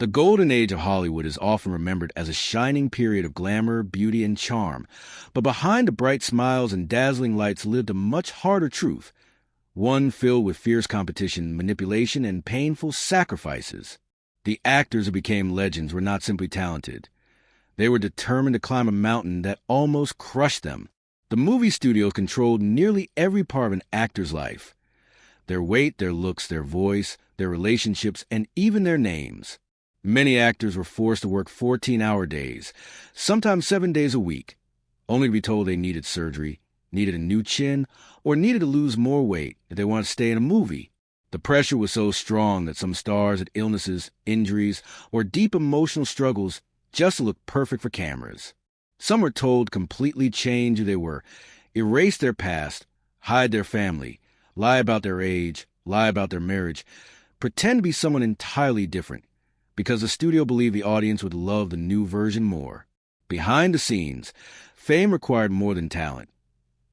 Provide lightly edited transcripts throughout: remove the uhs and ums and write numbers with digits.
The golden age of Hollywood is often remembered as a shining period of glamour, beauty, and charm. But behind the bright smiles and dazzling lights lived a much harder truth, one filled with fierce competition, manipulation, and painful sacrifices. The actors who became legends were not simply talented. They were determined to climb a mountain that almost crushed them. The movie studios controlled nearly every part of an actor's life. Their weight, their looks, their voice, their relationships, and even their names. Many actors were forced to work 14-hour days, sometimes 7 days a week, only to be told they needed surgery, needed a new chin, or needed to lose more weight if they wanted to stay in a movie. The pressure was so strong that some stars had illnesses, injuries, or deep emotional struggles just to look perfect for cameras. Some were told to completely change who they were, erase their past, hide their family, lie about their age, lie about their marriage, pretend to be someone entirely different, because the studio believed the audience would love the new version more. Behind the scenes, fame required more than talent.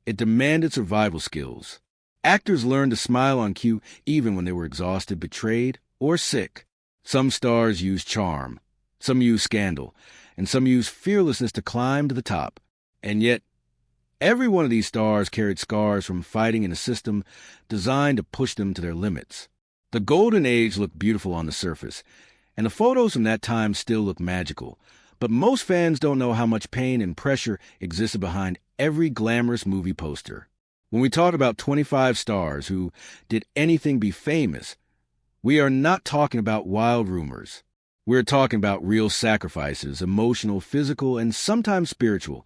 It demanded survival skills. Actors learned to smile on cue even when they were exhausted, betrayed, or sick. Some stars used charm, some used scandal, and some used fearlessness to climb to the top. And yet, every one of these stars carried scars from fighting in a system designed to push them to their limits. The golden age looked beautiful on the surface, and the photos from that time still look magical. But most fans don't know how much pain and pressure existed behind every glamorous movie poster. When we talk about 25 stars who did anything be famous, we are not talking about wild rumors. We're talking about real sacrifices, emotional, physical, and sometimes spiritual,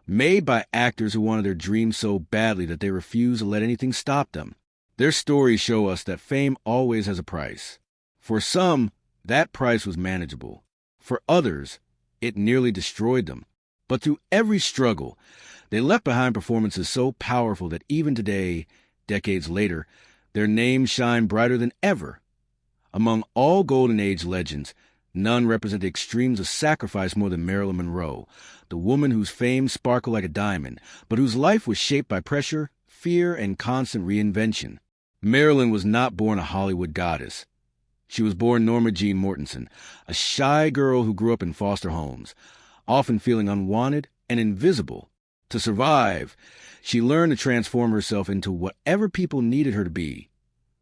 made by actors who wanted their dreams so badly that they refused to let anything stop them. Their stories show us that fame always has a price. For some, that price was manageable. For others, it nearly destroyed them. But through every struggle, they left behind performances so powerful that even today, decades later, their names shine brighter than ever. Among all Golden Age legends, none represent the extremes of sacrifice more than Marilyn Monroe, the woman whose fame sparkled like a diamond, but whose life was shaped by pressure, fear, and constant reinvention. Marilyn was not born a Hollywood goddess. She was born Norma Jean Mortensen, a shy girl who grew up in foster homes, often feeling unwanted and invisible. To survive, she learned to transform herself into whatever people needed her to be,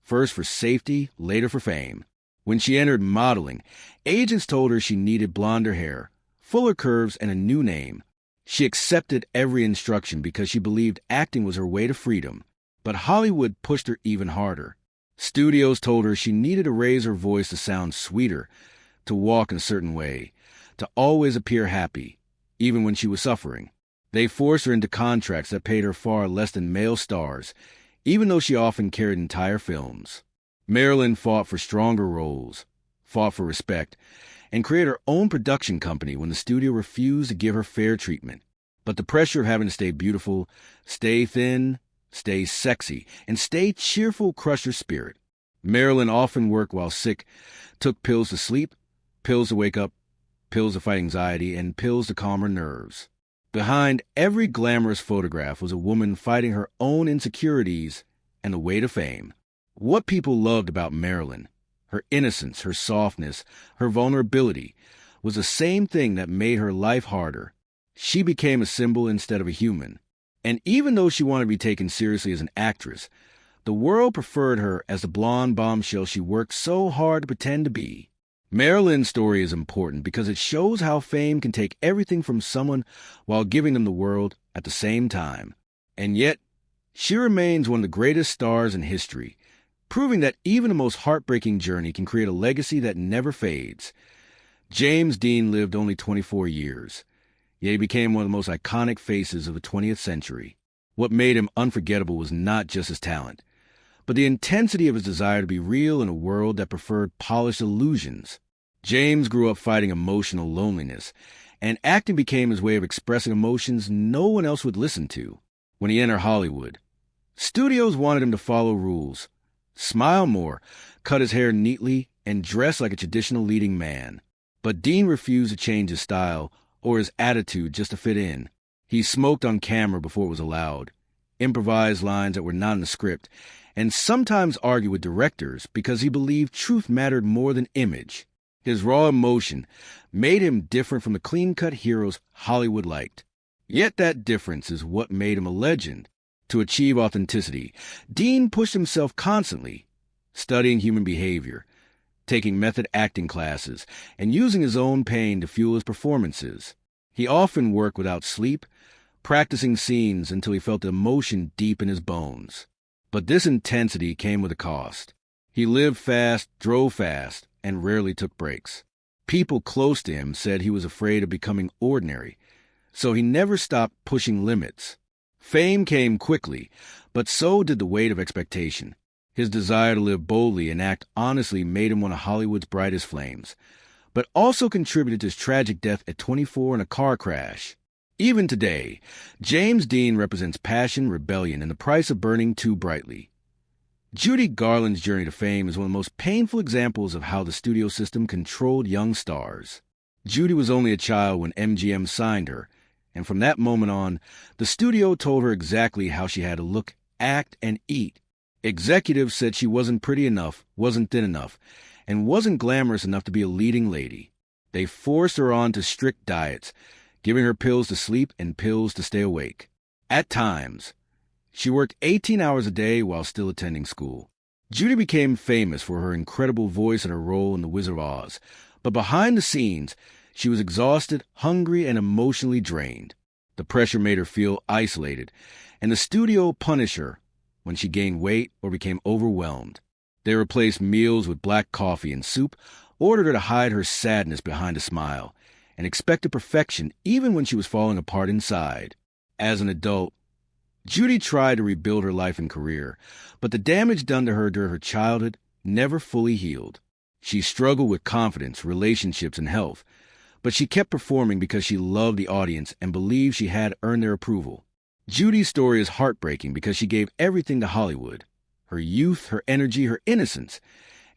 first for safety, later for fame. When she entered modeling, agents told her she needed blonder hair, fuller curves, and a new name. She accepted every instruction because she believed acting was her way to freedom. But Hollywood pushed her even harder. Studios told her she needed to raise her voice to sound sweeter, to walk in a certain way, to always appear happy, even when she was suffering. They forced her into contracts that paid her far less than male stars, even though she often carried entire films. Marilyn fought for stronger roles, fought for respect, and created her own production company when the studio refused to give her fair treatment. But the pressure of having to stay beautiful, stay thin, stay sexy, and stay cheerful crushed her spirit. Marilyn often worked while sick, took pills to sleep, pills to wake up, pills to fight anxiety, and pills to calm her nerves. Behind every glamorous photograph was a woman fighting her own insecurities and the way to fame. What people loved about Marilyn, her innocence, her softness, her vulnerability, was the same thing that made her life harder. She became a symbol instead of a human. And even though she wanted to be taken seriously as an actress, the world preferred her as the blonde bombshell she worked so hard to pretend to be. Marilyn's story is important because it shows how fame can take everything from someone while giving them the world at the same time. And yet, she remains one of the greatest stars in history, proving that even the most heartbreaking journey can create a legacy that never fades. James Dean lived only 24 years. Yet he became one of the most iconic faces of the 20th century. What made him unforgettable was not just his talent, but the intensity of his desire to be real in a world that preferred polished illusions. James grew up fighting emotional loneliness, and acting became his way of expressing emotions no one else would listen to. When he entered Hollywood, studios wanted him to follow rules, smile more, cut his hair neatly, and dress like a traditional leading man. But Dean refused to change his style or his attitude just to fit in. He smoked on camera before it was allowed, improvised lines that were not in the script, and sometimes argued with directors because he believed truth mattered more than image. His raw emotion made him different from the clean-cut heroes Hollywood liked. Yet that difference is what made him a legend. To achieve authenticity, Dean pushed himself constantly, studying human behavior, taking method acting classes, and using his own pain to fuel his performances. He often worked without sleep, practicing scenes until he felt the emotion deep in his bones. But this intensity came with a cost. He lived fast, drove fast, and rarely took breaks. People close to him said he was afraid of becoming ordinary, so he never stopped pushing limits. Fame came quickly, but so did the weight of expectation. His desire to live boldly and act honestly made him one of Hollywood's brightest flames, but also contributed to his tragic death at 24 in a car crash. Even today, James Dean represents passion, rebellion, and the price of burning too brightly. Judy Garland's journey to fame is one of the most painful examples of how the studio system controlled young stars. Judy was only a child when MGM signed her, and from that moment on, the studio told her exactly how she had to look, act, and eat. Executives said she wasn't pretty enough, wasn't thin enough, and wasn't glamorous enough to be a leading lady. They forced her onto strict diets, giving her pills to sleep and pills to stay awake. At times, she worked 18 hours a day while still attending school. Judy became famous for her incredible voice and her role in The Wizard of Oz, but behind the scenes, she was exhausted, hungry, and emotionally drained. The pressure made her feel isolated, and the studio punished her when she gained weight or became overwhelmed. They replaced meals with black coffee and soup, ordered her to hide her sadness behind a smile, and expected perfection even when she was falling apart inside. As an adult, Judy tried to rebuild her life and career, but the damage done to her during her childhood never fully healed. She struggled with confidence, relationships, and health, but she kept performing because she loved the audience and believed she had earned their approval. Judy's story is heartbreaking because she gave everything to Hollywood: her youth, her energy, her innocence,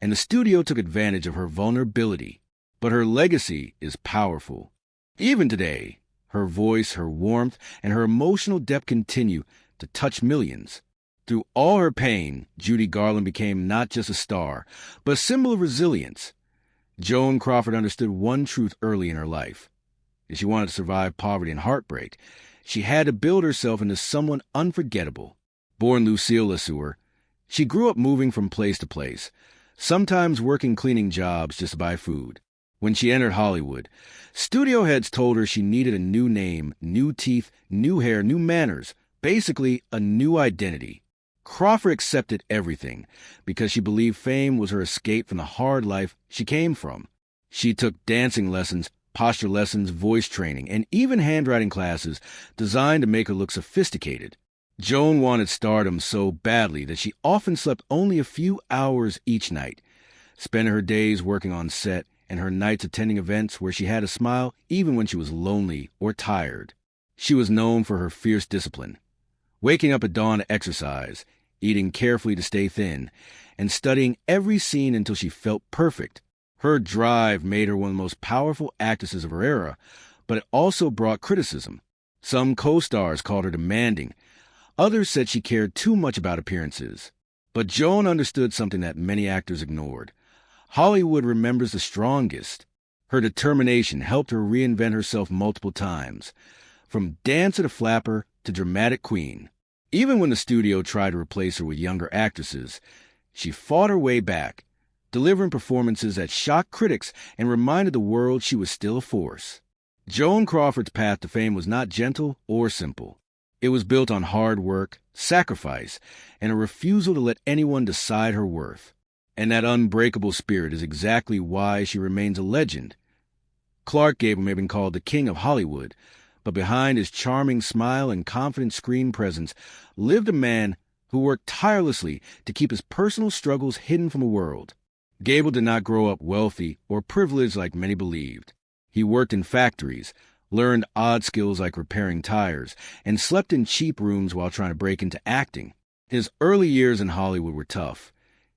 and the studio took advantage of her vulnerability. But her legacy is powerful. Even today, her voice, her warmth, and her emotional depth continue to touch millions. Through all her pain, Judy Garland became not just a star, but a symbol of resilience. Joan Crawford understood one truth early in her life. If she wanted to survive poverty and heartbreak, she had to build herself into someone unforgettable. Born Lucille Lesueur, she grew up moving from place to place, sometimes working cleaning jobs just to buy food. When she entered Hollywood, studio heads told her she needed a new name, new teeth, new hair, new manners, basically a new identity. Crawford accepted everything because she believed fame was her escape from the hard life she came from. She took dancing lessons, posture lessons, voice training, and even handwriting classes designed to make her look sophisticated. Joan wanted stardom so badly that she often slept only a few hours each night, spending her days working on set and her nights attending events where she had to smile even when she was lonely or tired. She was known for her fierce discipline, waking up at dawn to exercise, eating carefully to stay thin, and studying every scene until she felt perfect. Her drive made her one of the most powerful actresses of her era, but it also brought criticism. Some co-stars called her demanding. Others said she cared too much about appearances. But Joan understood something that many actors ignored. Hollywood remembers the strongest. Her determination helped her reinvent herself multiple times, from dancer to flapper to dramatic queen. Even when the studio tried to replace her with younger actresses, she fought her way back, delivering performances that shocked critics and reminded the world she was still a force. Joan Crawford's path to fame was not gentle or simple. It was built on hard work, sacrifice, and a refusal to let anyone decide her worth. And that unbreakable spirit is exactly why she remains a legend. Clark Gable may have been called the king of Hollywood, but behind his charming smile and confident screen presence lived a man who worked tirelessly to keep his personal struggles hidden from the world. Gable did not grow up wealthy or privileged like many believed. He worked in factories, learned odd skills like repairing tires, and slept in cheap rooms while trying to break into acting. His early years in Hollywood were tough.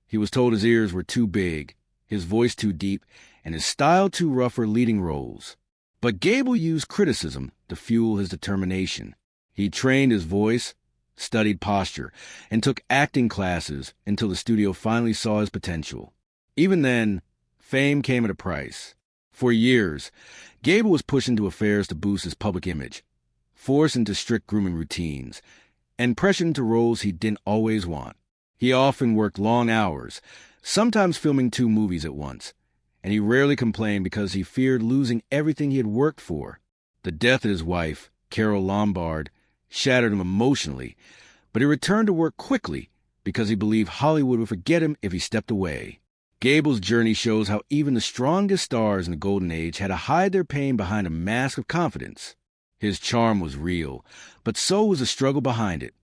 He was told his ears were too big, his voice too deep, and his style too rough for leading roles. But Gable used criticism to fuel his determination. He trained his voice, studied posture, and took acting classes until the studio finally saw his potential. Even then, fame came at a price. For years, Gable was pushed into affairs to boost his public image, forced into strict grooming routines, and pressured into roles he didn't always want. He often worked long hours, sometimes filming 2 movies at once, and he rarely complained because he feared losing everything he had worked for. The death of his wife, Carol Lombard, shattered him emotionally, but he returned to work quickly because he believed Hollywood would forget him if he stepped away. Gable's journey shows how even the strongest stars in the Golden Age had to hide their pain behind a mask of confidence. His charm was real, but so was the struggle behind it.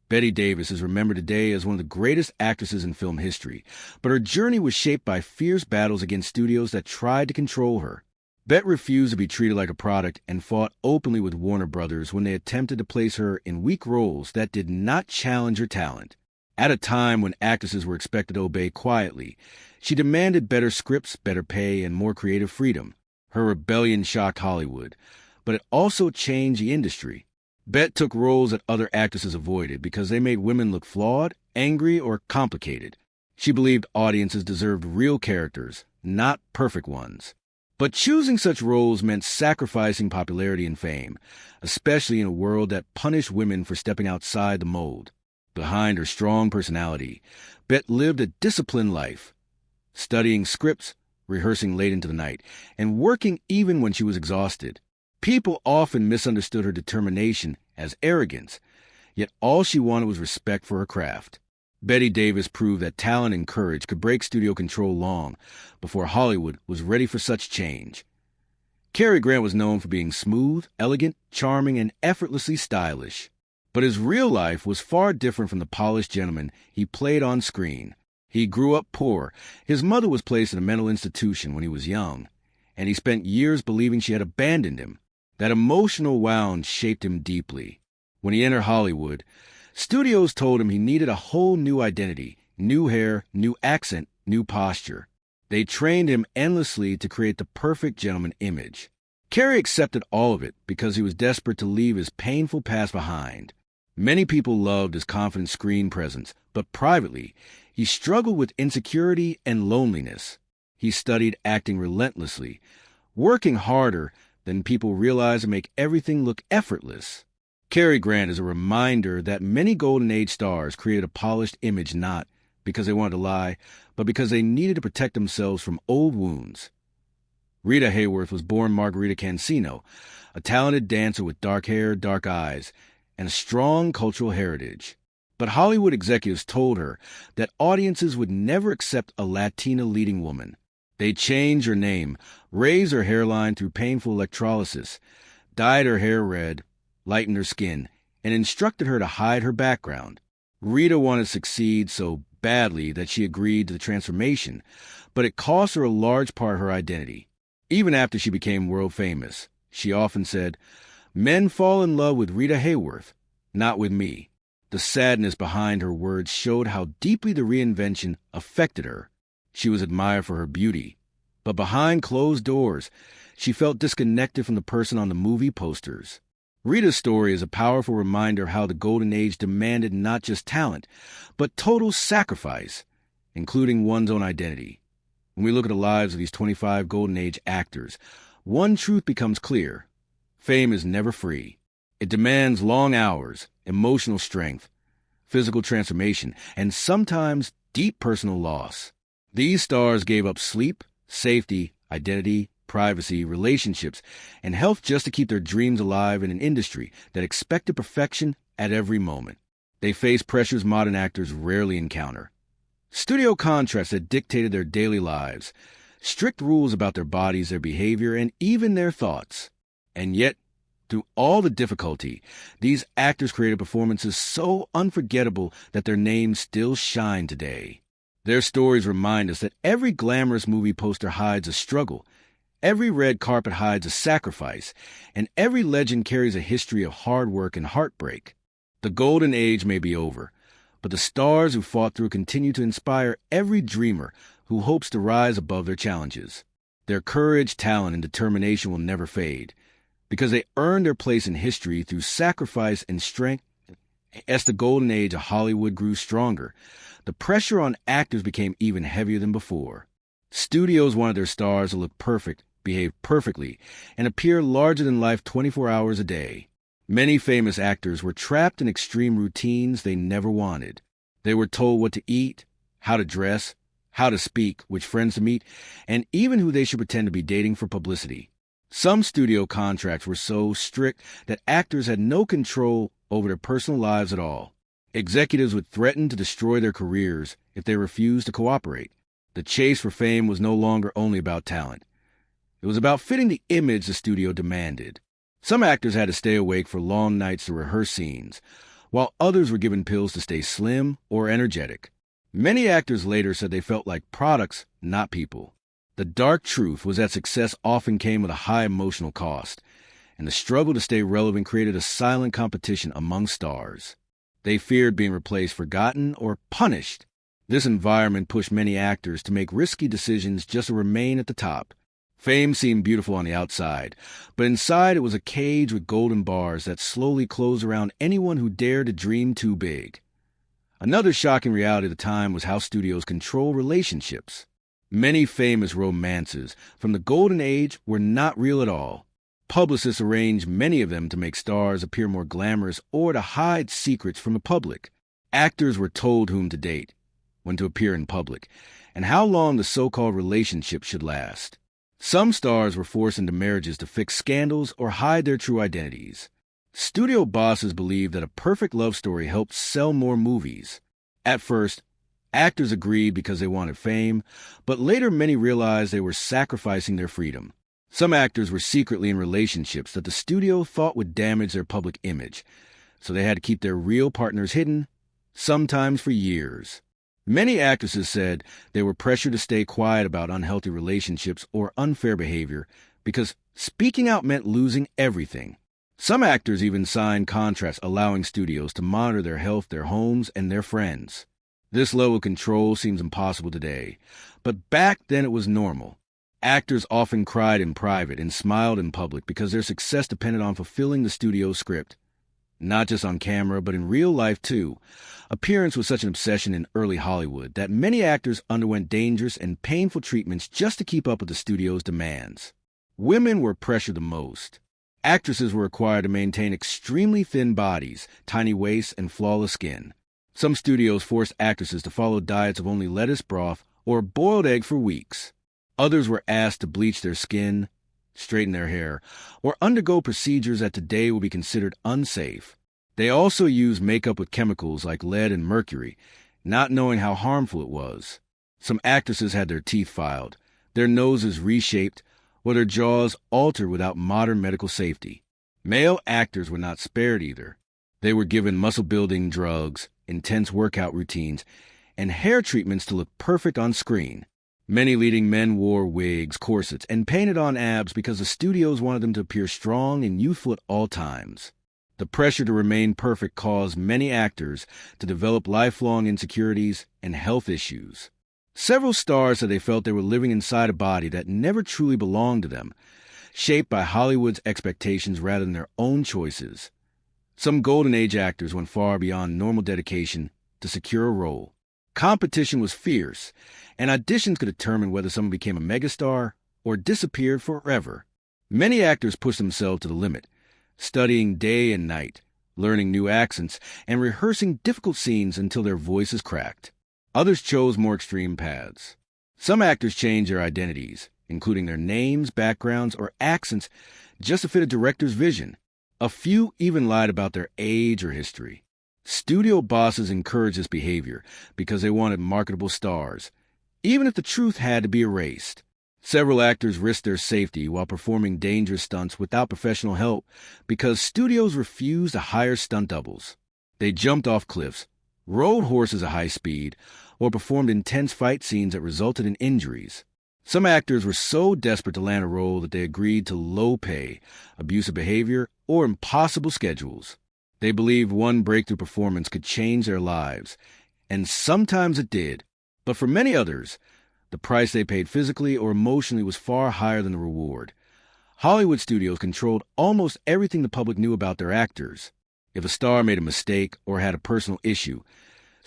Bette Davis is remembered today as one of the greatest actresses in film history, but her journey was shaped by fierce battles against studios that tried to control her. Bette refused to be treated like a product and fought openly with Warner Brothers when they attempted to place her in weak roles that did not challenge her talent. At a time when actresses were expected to obey quietly, she demanded better scripts, better pay, and more creative freedom. Her rebellion shocked Hollywood, but it also changed the industry. Bette took roles that other actresses avoided because they made women look flawed, angry, or complicated. She believed audiences deserved real characters, not perfect ones. But choosing such roles meant sacrificing popularity and fame, especially in a world that punished women for stepping outside the mold. Behind her strong personality, Bette lived a disciplined life, studying scripts, rehearsing late into the night, and working even when she was exhausted. People often misunderstood her determination as arrogance, yet all she wanted was respect for her craft. Bette Davis proved that talent and courage could break studio control long before Hollywood was ready for such change. Cary Grant was known for being smooth, elegant, charming, and effortlessly stylish. But his real life was far different from the polished gentleman he played on screen. He grew up poor. His mother was placed in a mental institution when he was young, and he spent years believing she had abandoned him. That emotional wound shaped him deeply. When he entered Hollywood, studios told him he needed a whole new identity, new hair, new accent, new posture. They trained him endlessly to create the perfect gentleman image. Cary accepted all of it because he was desperate to leave his painful past behind. Many people loved his confident screen presence, but privately, he struggled with insecurity and loneliness. He studied acting relentlessly, working harder than people realized to make everything look effortless. Cary Grant is a reminder that many Golden Age stars created a polished image not because they wanted to lie, but because they needed to protect themselves from old wounds. Rita Hayworth was born Margarita Cancino, a talented dancer with dark hair, dark eyes, and a strong cultural heritage. But Hollywood executives told her that audiences would never accept a Latina leading woman. They changed her name, raised her hairline through painful electrolysis, dyed her hair red, lightened her skin, and instructed her to hide her background. Rita wanted to succeed so badly that she agreed to the transformation, but it cost her a large part of her identity. Even after she became world famous, she often said, "Men fall in love with Rita Hayworth, not with me." The sadness behind her words showed how deeply the reinvention affected her. She was admired for her beauty, but behind closed doors, she felt disconnected from the person on the movie posters. Rita's story is a powerful reminder of how the Golden Age demanded not just talent, but total sacrifice, including one's own identity. When we look at the lives of these 25 Golden Age actors, one truth becomes clear. Fame is never free. It demands long hours, emotional strength, physical transformation, and sometimes deep personal loss. These stars gave up sleep, safety, identity, privacy, relationships, and health just to keep their dreams alive in an industry that expected perfection at every moment. They faced pressures modern actors rarely encounter. Studio contracts that dictated their daily lives, strict rules about their bodies, their behavior, and even their thoughts. And yet, through all the difficulty, these actors created performances so unforgettable that their names still shine today. Their stories remind us that every glamorous movie poster hides a struggle, every red carpet hides a sacrifice, and every legend carries a history of hard work and heartbreak. The Golden Age may be over, but the stars who fought through continue to inspire every dreamer who hopes to rise above their challenges. Their courage, talent, and determination will never fade, because they earned their place in history through sacrifice and strength. As the Golden Age of Hollywood grew stronger, the pressure on actors became even heavier than before. Studios wanted their stars to look perfect, behave perfectly, and appear larger than life 24 hours a day. Many famous actors were trapped in extreme routines they never wanted. They were told what to eat, how to dress, how to speak, which friends to meet, and even who they should pretend to be dating for publicity. Some studio contracts were so strict that actors had no control over their personal lives at all. Executives would threaten to destroy their careers if they refused to cooperate. The chase for fame was no longer only about talent. It was about fitting the image the studio demanded. Some actors had to stay awake for long nights to rehearse scenes, while others were given pills to stay slim or energetic. Many actors later said they felt like products, not people. The dark truth was that success often came with a high emotional cost, and the struggle to stay relevant created a silent competition among stars. They feared being replaced, forgotten, or punished. This environment pushed many actors to make risky decisions just to remain at the top. Fame seemed beautiful on the outside, but inside it was a cage with golden bars that slowly closed around anyone who dared to dream too big. Another shocking reality at the time was how studios control relationships. Many famous romances from the golden age were not real at all. Publicists arranged many of them to make stars appear more glamorous or to hide secrets from the public. Actors were told whom to date, when to appear in public, and how long the so-called relationship should last. Some stars were forced into marriages to fix scandals or hide their true identities. Studio bosses believed that a perfect love story helped sell more movies. At first, actors agreed because they wanted fame, but later many realized they were sacrificing their freedom. Some actors were secretly in relationships that the studio thought would damage their public image, so they had to keep their real partners hidden, sometimes for years. Many actresses said they were pressured to stay quiet about unhealthy relationships or unfair behavior because speaking out meant losing everything. Some actors even signed contracts allowing studios to monitor their health, their homes, and their friends. This level of control seems impossible today, but back then it was normal. Actors often cried in private and smiled in public because their success depended on fulfilling the studio's script. Not just on camera, but in real life too. Appearance was such an obsession in early Hollywood that many actors underwent dangerous and painful treatments just to keep up with the studio's demands. Women were pressured the most. Actresses were required to maintain extremely thin bodies, tiny waists, and flawless skin. Some studios forced actresses to follow diets of only lettuce broth or boiled egg for weeks. Others were asked to bleach their skin, straighten their hair, or undergo procedures that today would be considered unsafe. They also used makeup with chemicals like lead and mercury, not knowing how harmful it was. Some actresses had their teeth filed, their noses reshaped, or their jaws altered without modern medical safety. Male actors were not spared either. They were given muscle-building drugs, intense workout routines, and hair treatments to look perfect on screen. Many leading men wore wigs, corsets, and painted on abs because the studios wanted them to appear strong and youthful at all times. The pressure to remain perfect caused many actors to develop lifelong insecurities and health issues. Several stars said they felt they were living inside a body that never truly belonged to them, shaped by Hollywood's expectations rather than their own choices. Some Golden Age actors went far beyond normal dedication to secure a role. Competition was fierce, and auditions could determine whether someone became a megastar or disappeared forever. Many actors pushed themselves to the limit, studying day and night, learning new accents, and rehearsing difficult scenes until their voices cracked. Others chose more extreme paths. Some actors changed their identities, including their names, backgrounds, or accents, just to fit a director's vision. A few even lied about their age or history. Studio bosses encouraged this behavior because they wanted marketable stars, even if the truth had to be erased. Several actors risked their safety while performing dangerous stunts without professional help because studios refused to hire stunt doubles. They jumped off cliffs, rode horses at high speed, or performed intense fight scenes that resulted in injuries. Some actors were so desperate to land a role that they agreed to low pay, abusive behavior, or impossible schedules. They believed one breakthrough performance could change their lives, and sometimes it did. But for many others, the price they paid physically or emotionally was far higher than the reward. Hollywood studios controlled almost everything the public knew about their actors. If a star made a mistake or had a personal issue,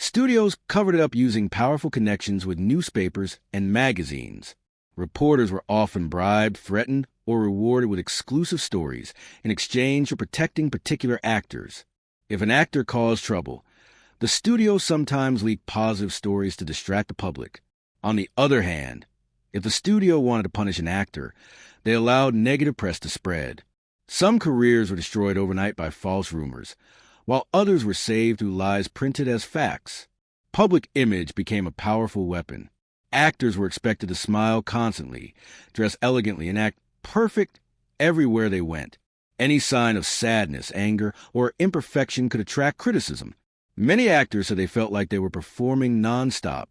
Studios covered it up using powerful connections with newspapers and magazines. Reporters were often bribed, threatened, or rewarded with exclusive stories in exchange for protecting particular actors. If an actor caused trouble, the studio sometimes leaked positive stories to distract the public. On the other hand, if the studio wanted to punish an actor, they allowed negative press to spread. Some careers were destroyed overnight by false rumors, while others were saved through lies printed as facts. Public image became a powerful weapon. Actors were expected to smile constantly, dress elegantly, and act perfect everywhere they went. Any sign of sadness, anger, or imperfection could attract criticism. Many actors said they felt like they were performing nonstop,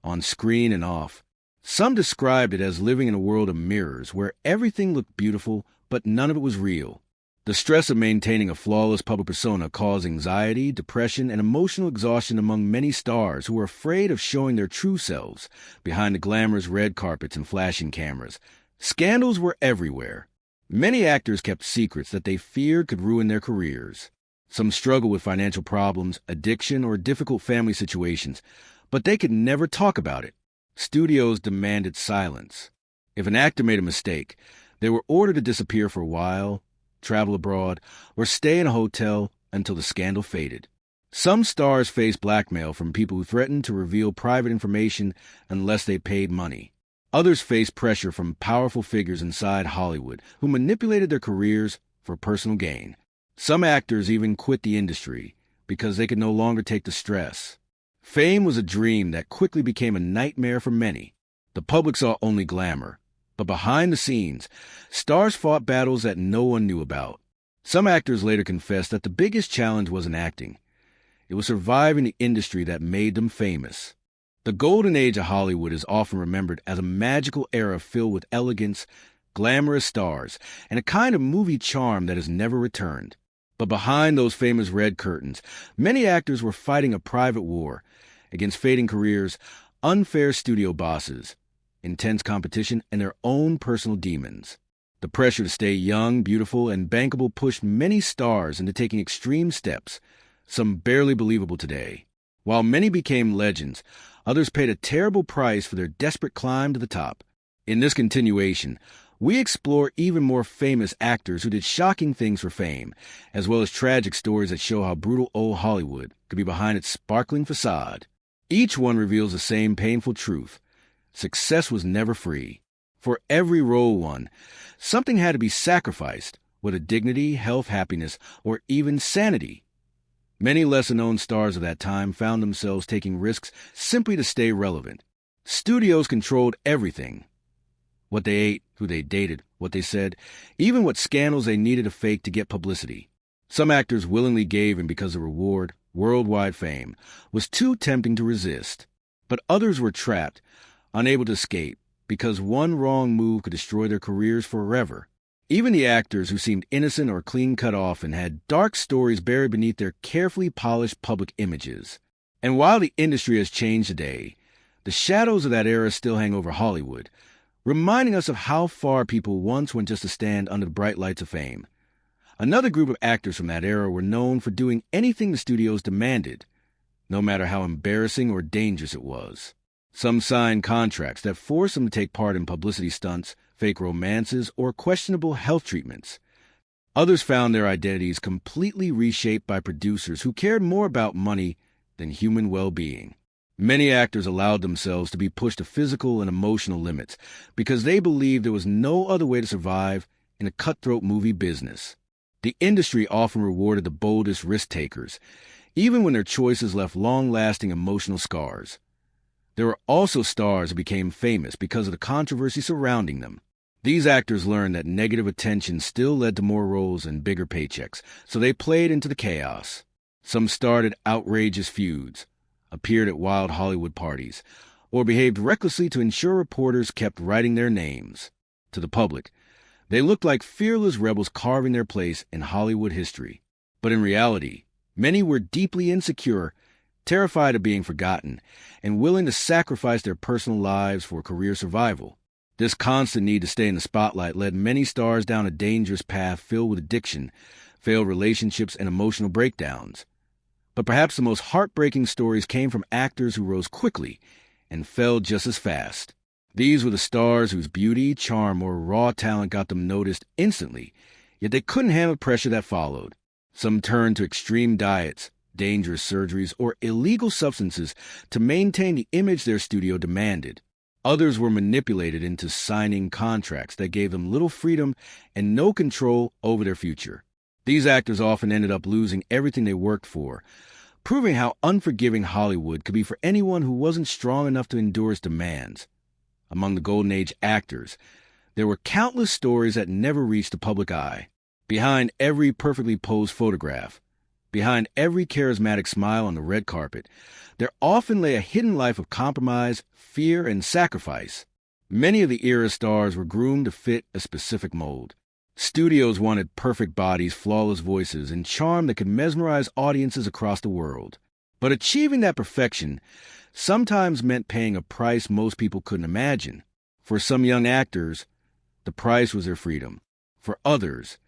on screen and off. Some described it as living in a world of mirrors, where everything looked beautiful, but none of it was real. The stress of maintaining a flawless public persona caused anxiety, depression, and emotional exhaustion among many stars who were afraid of showing their true selves behind the glamorous red carpets and flashing cameras. Scandals were everywhere. Many actors kept secrets that they feared could ruin their careers. Some struggled with financial problems, addiction, or difficult family situations, but they could never talk about it. Studios demanded silence. If an actor made a mistake, they were ordered to disappear for a while, travel abroad, or stay in a hotel until the scandal faded. Some stars faced blackmail from people who threatened to reveal private information unless they paid money. Others faced pressure from powerful figures inside Hollywood who manipulated their careers for personal gain. Some actors even quit the industry because they could no longer take the stress. Fame was a dream that quickly became a nightmare for many. The public saw only glamour, but behind the scenes, stars fought battles that no one knew about. Some actors later confessed that the biggest challenge wasn't acting. It was surviving the industry that made them famous. The golden age of Hollywood is often remembered as a magical era filled with elegance, glamorous stars, and a kind of movie charm that has never returned. But behind those famous red curtains, many actors were fighting a private war against fading careers, unfair studio bosses, intense competition, and their own personal demons. The pressure to stay young, beautiful, and bankable pushed many stars into taking extreme steps, some barely believable today. While many became legends, others paid a terrible price for their desperate climb to the top. In this continuation, we explore even more famous actors who did shocking things for fame, as well as tragic stories that show how brutal old Hollywood could be behind its sparkling facade. Each one reveals the same painful truth. Success was never free. For every role won, something had to be sacrificed, whether dignity, health, happiness, or even sanity. Many lesser-known stars of that time found themselves taking risks simply to stay relevant. Studios controlled everything. What they ate, who they dated, what they said, even what scandals they needed to fake to get publicity. Some actors willingly gave in because the reward, worldwide fame, was too tempting to resist. But others were trapped, unable to escape, because one wrong move could destroy their careers forever. Even the actors who seemed innocent or clean-cut often had dark stories buried beneath their carefully polished public images. And while the industry has changed today, the shadows of that era still hang over Hollywood, reminding us of how far people once went just to stand under the bright lights of fame. Another group of actors from that era were known for doing anything the studios demanded, no matter how embarrassing or dangerous it was. Some signed contracts that forced them to take part in publicity stunts, fake romances, or questionable health treatments. Others found their identities completely reshaped by producers who cared more about money than human well-being. Many actors allowed themselves to be pushed to physical and emotional limits because they believed there was no other way to survive in a cutthroat movie business. The industry often rewarded the boldest risk-takers, even when their choices left long-lasting emotional scars. There were also stars who became famous because of the controversy surrounding them. These actors learned that negative attention still led to more roles and bigger paychecks, so they played into the chaos. Some started outrageous feuds, appeared at wild Hollywood parties, or behaved recklessly to ensure reporters kept writing their names. To the public, they looked like fearless rebels carving their place in Hollywood history. But in reality, many were deeply insecure, terrified of being forgotten, and willing to sacrifice their personal lives for career survival. This constant need to stay in the spotlight led many stars down a dangerous path filled with addiction, failed relationships, and emotional breakdowns. But perhaps the most heartbreaking stories came from actors who rose quickly and fell just as fast. These were the stars whose beauty, charm, or raw talent got them noticed instantly, yet they couldn't handle the pressure that followed. Some turned to extreme diets, dangerous surgeries, or illegal substances to maintain the image their studio demanded. Others were manipulated into signing contracts that gave them little freedom and no control over their future. These actors often ended up losing everything they worked for, proving how unforgiving Hollywood could be for anyone who wasn't strong enough to endure its demands. Among the Golden Age actors, there were countless stories that never reached the public eye. Behind every perfectly posed photograph, behind every charismatic smile on the red carpet, there often lay a hidden life of compromise, fear, and sacrifice. Many of the era stars were groomed to fit a specific mold. Studios wanted perfect bodies, flawless voices, and charm that could mesmerize audiences across the world. But achieving that perfection sometimes meant paying a price most people couldn't imagine. For some young actors, the price was their freedom. For others,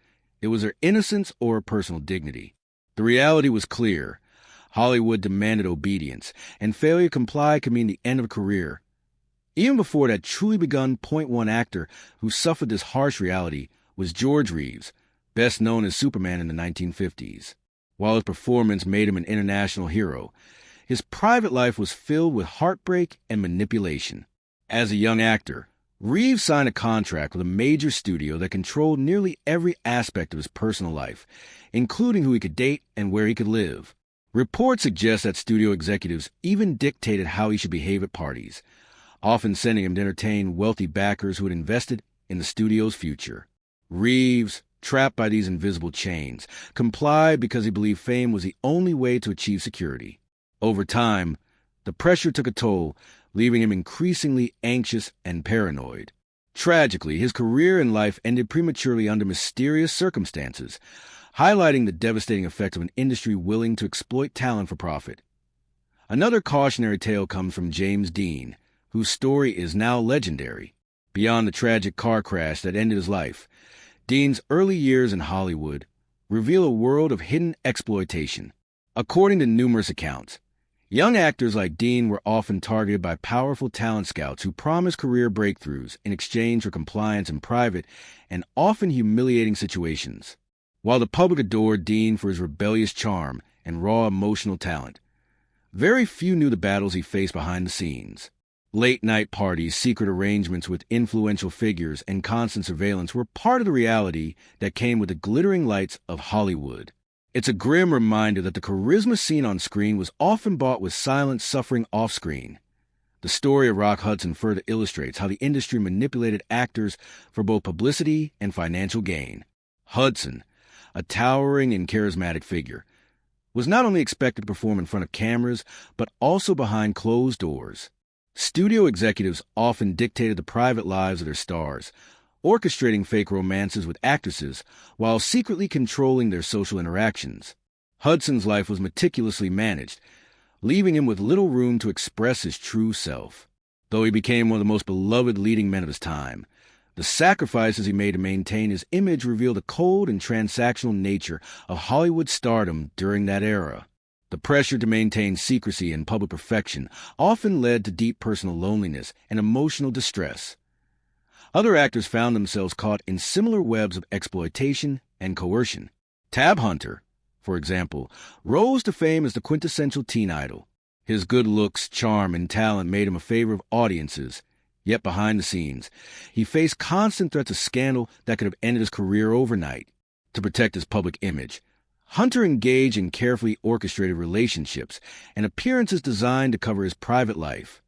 it was their innocence or personal dignity. The reality was clear. Hollywood demanded obedience, and failure to comply could mean the end of a career. Even before that truly begun point one actor who suffered this harsh reality was George Reeves, best known as Superman in the 1950s. While his performance made him an international hero, his private life was filled with heartbreak and manipulation. As a young actor, Reeves signed a contract with a major studio that controlled nearly every aspect of his personal life, including who he could date and where he could live. Reports suggest that studio executives even dictated how he should behave at parties, often sending him to entertain wealthy backers who had invested in the studio's future. Reeves, trapped by these invisible chains, complied because he believed fame was the only way to achieve security. Over time, the pressure took a toll, leaving him increasingly anxious and paranoid. Tragically, his career and life ended prematurely under mysterious circumstances, highlighting the devastating effects of an industry willing to exploit talent for profit. Another cautionary tale comes from James Dean, whose story is now legendary. Beyond the tragic car crash that ended his life, Dean's early years in Hollywood reveal a world of hidden exploitation. According to numerous accounts, young actors like Dean were often targeted by powerful talent scouts who promised career breakthroughs in exchange for compliance in private and often humiliating situations. While the public adored Dean for his rebellious charm and raw emotional talent, very few knew the battles he faced behind the scenes. Late-night parties, secret arrangements with influential figures, and constant surveillance were part of the reality that came with the glittering lights of Hollywood. It's a grim reminder that the charisma seen on screen was often bought with silent suffering off-screen. The story of Rock Hudson further illustrates how the industry manipulated actors for both publicity and financial gain. Hudson, a towering and charismatic figure, was not only expected to perform in front of cameras, but also behind closed doors. Studio executives often dictated the private lives of their stars, orchestrating fake romances with actresses while secretly controlling their social interactions. Hudson's life was meticulously managed, leaving him with little room to express his true self. Though he became one of the most beloved leading men of his time, the sacrifices he made to maintain his image reveal the cold and transactional nature of Hollywood stardom during that era. The pressure to maintain secrecy and public perfection often led to deep personal loneliness and emotional distress. Other actors found themselves caught in similar webs of exploitation and coercion. Tab Hunter, for example, rose to fame as the quintessential teen idol. His good looks, charm, and talent made him a favorite of audiences. Yet behind the scenes, he faced constant threats of scandal that could have ended his career overnight. To protect his public image, Hunter engaged in carefully orchestrated relationships and appearances designed to cover his private life.